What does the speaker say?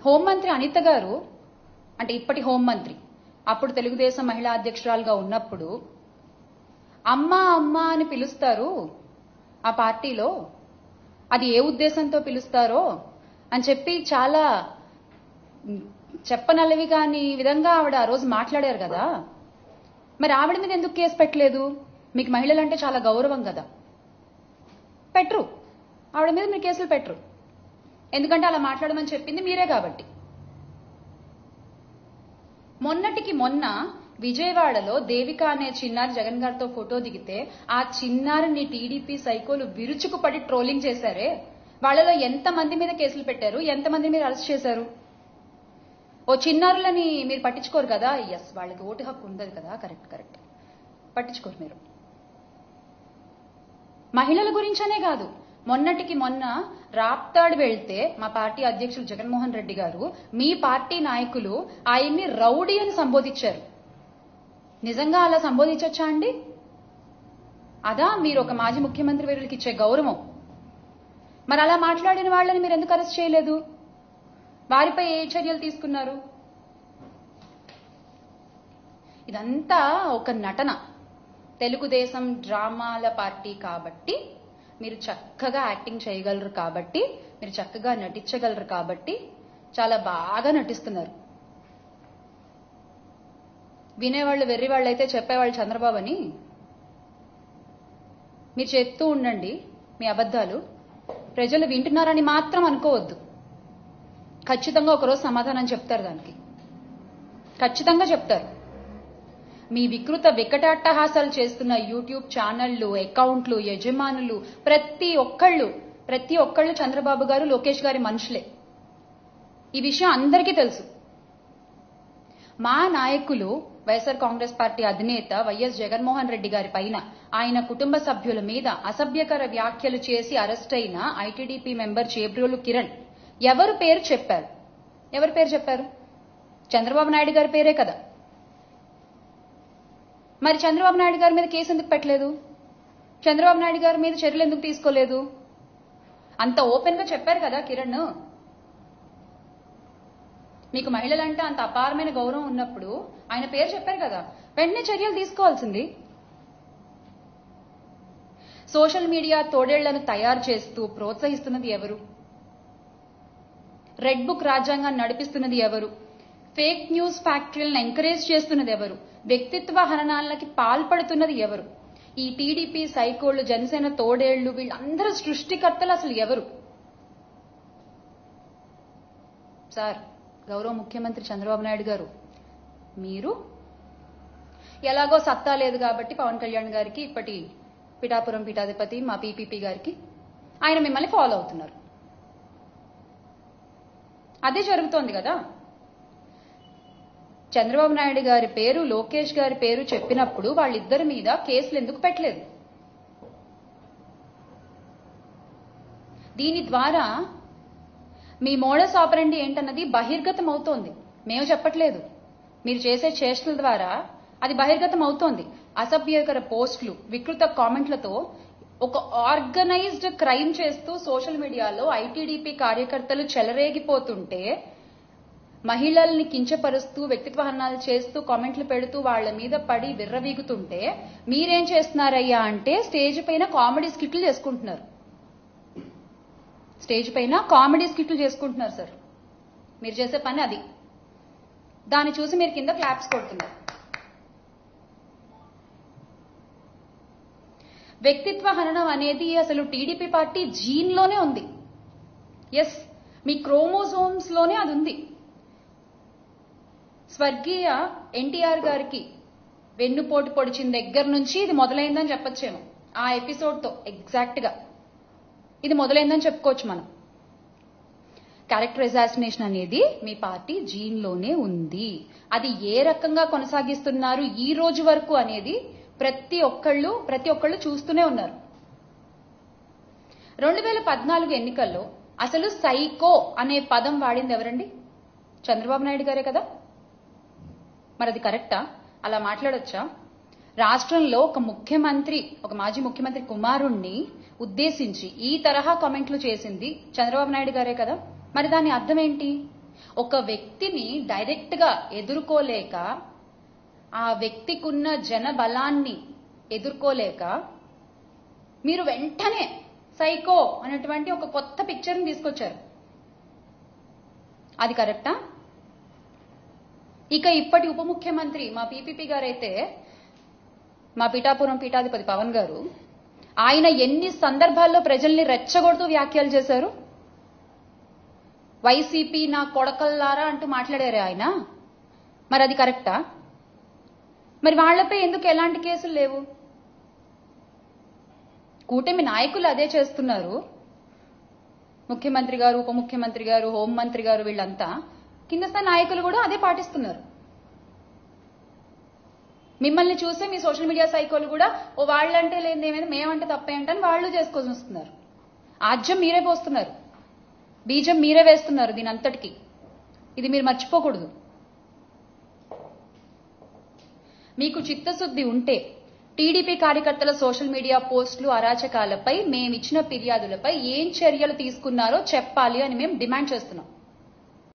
హోంమంత్రి అనిత గారు, అంటే ఇప్పటి హోంమంత్రి, అప్పుడు తెలుగుదేశం మహిళా అధ్యక్షురాలుగా ఉన్నప్పుడు అమ్మా అమ్మా అని పిలుస్తారు ఆ పార్టీలో, అది ఏ ఉద్దేశంతో పిలుస్తారో అని చెప్పి చాలా చెప్పనలవి కాని విధంగా ఆవిడ ఆ రోజు మాట్లాడారు కదా. మరి ఆవిడ మీద ఎందుకు కేసు పెట్టలేదు? మీకు మహిళలంటే చాలా గౌరవం కదా, పెట్టరు. ఆవిడ మీద మీరు కేసులు పెట్టరు, ఎందుకంటే అలా మాట్లాడమని చెప్పింది మీరే కాబట్టి. మొన్నటికి మొన్న విజయవాడలో దేవిక అనే చిన్నారి జగన్ గారితో ఫోటో దిగితే ఆ చిన్నారిని టీడీపీ సైకోలు విరుచుకుపడి ట్రోలింగ్ చేశారే, వాళ్ళలో ఎంతమంది మీద కేసులు పెట్టారు, ఎంతమంది మీద అరెస్ట్ చేశారు? ఓ చిన్నారులని మీరు పట్టించుకోరు కదా. ఎస్, వాళ్ళకి ఓటు హక్కు ఉండదు కదా, కరెక్ట్, పట్టించుకోరు మీరు. మహిళల గురించనే కాదు, మొన్నటికి మొన్న రాప్తాడు వెళ్తే మా పార్టీ అధ్యక్షులు జగన్మోహన్ రెడ్డి గారు, మీ పార్టీ నాయకులు ఆయన్ని రౌడీ అని సంబోధించారు. నిజంగా అలా సంబోధించొచ్చా అండి? అదా మీరు ఒక మాజీ ముఖ్యమంత్రి వర్యులకి ఇచ్చే గౌరవం? మరి అలా మాట్లాడిన వాళ్ళని మీరు ఎందుకు అరెస్ట్ చేయలేదు? వారిపై ఏ చర్యలు తీసుకున్నారు? ఇదంతా ఒక నటన. తెలుగుదేశం డ్రామాల పార్టీ కాబట్టి మీరు చక్కగా యాక్టింగ్ చేయగలరు, కాబట్టి మీరు చక్కగా నటించగలరు, కాబట్టి చాలా బాగా నటిస్తున్నారు. వినేవాళ్ళు వెర్రివాళ్ళు అయితే చెప్పేవాళ్ళు చంద్రబాబు అని. మీరు చెప్తూ ఉండండి మీ అబద్ధాలు, ప్రజలు వింటున్నారని మాత్రం అనుకోవద్దు. ఖచ్చితంగా ఒకరోజు సమాధానం చెప్తారు, దానికి ఖచ్చితంగా చెప్తారు. మీ వికృత వికటాట్టహాసాలు చేస్తున్న యూట్యూబ్ ఛానళ్లు, అకౌంట్లు, యజమానులు ప్రతి ఒక్కళ్ళు చంద్రబాబు గారు, లోకేష్ గారి మనుషులే. ఈ విషయం అందరికీ తెలుసు. మా నాయకులు వైఎస్ఆర్ కాంగ్రెస్ పార్టీ అధినేత వైఎస్ జగన్మోహన్ రెడ్డి గారి పైన, ఆయన కుటుంబ సభ్యుల మీద అసభ్యకర వ్యాఖ్యలు చేసి అరెస్ట్ అయిన ఐటీడీపీ మెంబర్ చేబ్రోలు కిరణ్ ఎవరు పేరు చెప్పారు? చంద్రబాబు నాయుడు గారి పేరే కదా. మరి చంద్రబాబు నాయుడు గారి మీద కేసు ఎందుకు పెట్టలేదు? చంద్రబాబు నాయుడు గారి మీద చర్యలు ఎందుకు తీసుకోలేదు? అంత ఓపెన్ గా చెప్పారు కదా కిరణ్. మీకు మహిళలంటే అంత అపారమైన గౌరవం ఉన్నప్పుడు ఆయన పేరు చెప్పారు కదా, వెంటనే చర్యలు తీసుకోవాల్సింది. సోషల్ మీడియా తోడేళ్లను తయారు చేస్తూ ప్రోత్సహిస్తున్నది ఎవరు? రెడ్ బుక్ రాజ్యాంగాన్ని నడిపిస్తున్నది ఎవరు? ఫేక్ న్యూస్ ఫ్యాక్టరీలను ఎంకరేజ్ చేస్తున్నది ఎవరు? వ్యక్తిత్వ హననాలకి పాల్పడుతున్నది ఎవరు? ఈ టీడీపీ సైకోళ్లు, జనసేన తోడేళ్లు, వీళ్ళందరూ సృష్టికర్తలు అసలు ఎవరు? సార్, గౌరవ ముఖ్యమంత్రి చంద్రబాబు నాయుడు గారు, మీరు ఎలాగో సత్తా లేదు కాబట్టి పవన్ కళ్యాణ్ గారికి, ఇప్పటి పిఠాపురం పీఠాధిపతి మా పీపీపీ గారికి, ఆయన మిమ్మల్ని ఫాలో అవుతున్నారు. అదే జరుగుతోంది కదా. చంద్రబాబు నాయుడు గారి పేరు, లోకేష్ గారి పేరు చెప్పినప్పుడు వాళ్ళిద్దరి మీద కేసులు ఎందుకు పెట్టలేదు? దీని ద్వారా మీ మోడస్ ఆపరండి ఏంటన్నది బహిర్గతం అవుతోంది. మేము చెప్పట్లేదు, మీరు చేసే చేష్టల ద్వారా అది బహిర్గతం అవుతోంది. అసభ్యకర పోస్టులు, వికృత కామెంట్లతో ఒక ఆర్గనైజ్డ్ క్రైమ్ చేస్తూ సోషల్ మీడియాలో ఐటీడీపీ కార్యకర్తలు చెలరేగిపోతుంటే, మహిళల్ని కించపరుస్తూ వ్యక్తిత్వ హననాలు చేస్తూ కామెంట్లు పెడుతూ వాళ్ల మీద పడి విర్రవీగుతుంటే మీరేం చేస్తున్నారయ్యా అంటే స్టేజ్ పైన కామెడీ స్కిట్లు చేసుకుంటున్నారు. సార్, మీరు చేసే పని అది. దాన్ని చూసి మీరు కింద క్లాప్స్ కొడుతున్నారు. వ్యక్తిత్వ హననం అనేది అసలు టీడీపీ పార్టీ జీన్ లోనే ఉంది. ఎస్, మీ క్రోమోజోమ్స్ లోనే అది ఉంది. స్వర్గీయ ఎన్టీఆర్ గారికి వెన్నుపోటు పొడిచిన దగ్గర నుంచి ఇది మొదలైందని చెప్పొచ్చేమో. ఆ ఎపిసోడ్ తో ఎగ్జాక్ట్ గా ఇది మొదలైందని చెప్పుకోవచ్చు మనం. క్యారెక్టర్ అసాసినేషన్ అనేది మీ పార్టీ జీన్ లోనే ఉంది. అది ఏ రకంగా కొనసాగిస్తున్నారు ఈ రోజు వరకు అనేది ప్రతి ఒక్కళ్ళు చూస్తూనే ఉన్నారు. 2014 ఎన్నికల్లో అసలు సైకో అనే పదం వాడింది ఎవరండి? చంద్రబాబు నాయుడు గారే కదా. మరి అది కరెక్టా? అలా మాట్లాడొచ్చా? రాష్ట్రంలో ఒక మాజీ ముఖ్యమంత్రి కుమారుణ్ణి ఉద్దేశించి ఈ తరహా కామెంట్లు చేసింది చంద్రబాబు నాయుడు గారే కదా. మరి దాని అర్థం ఏంటి? ఒక వ్యక్తిని డైరెక్ట్ గా ఎదుర్కోలేక, ఆ వ్యక్తికున్న జన బలాన్ని ఎదుర్కోలేక మీరు వెంటనే సైకో అనేటువంటి ఒక కొత్త పిక్చర్ని తీసుకొచ్చారు. అది కరెక్టా? ఇక ఇప్పటి ఉప ముఖ్యమంత్రి మా పీపీపీ గారైతే, మా పిఠాపురం పీఠాధిపతి పవన్ గారు, ఆయన ఎన్ని సందర్భాల్లో ప్రజల్ని రెచ్చగొడుతూ వ్యాఖ్యలు చేశారు. వైసీపీ నా కొడకల్లారా అంటూ మాట్లాడారే ఆయన. మరి అది కరెక్టా? మరి వాళ్లపై ఎందుకు ఎలాంటి కేసులు లేవు? కూటమి నాయకులు అదే చేస్తున్నారు. ముఖ్యమంత్రి గారు, ఉప ముఖ్యమంత్రి గారు, హోంమంత్రి గారు, వీళ్ళంతా కింద స్థాయి నాయకులు కూడా అదే పాటిస్తున్నారు. మిమ్మల్ని చూసి మీ సోషల్ మీడియా సైకోలు కూడా ఓ వాళ్ళంటే లేని ఏమైనా మేమంటే తప్పేంటని వాళ్ళు చేసుకొని వస్తున్నారు. ఆజ్యం మీరే పోస్తున్నారు, బీజం మీరే వేస్తున్నారు దీని అంతటికి. ఇది మీరు మర్చిపోకూడదు. మీకు చిత్తశుద్ధి ఉంటే టీడీపీ కార్యకర్తల సోషల్ మీడియా పోస్టులు, అరాచకాలపై మేమిచ్చిన ఫిర్యాదులపై ఏం చర్యలు తీసుకున్నారో చెప్పాలి అని మేము డిమాండ్ చేస్తున్నాం.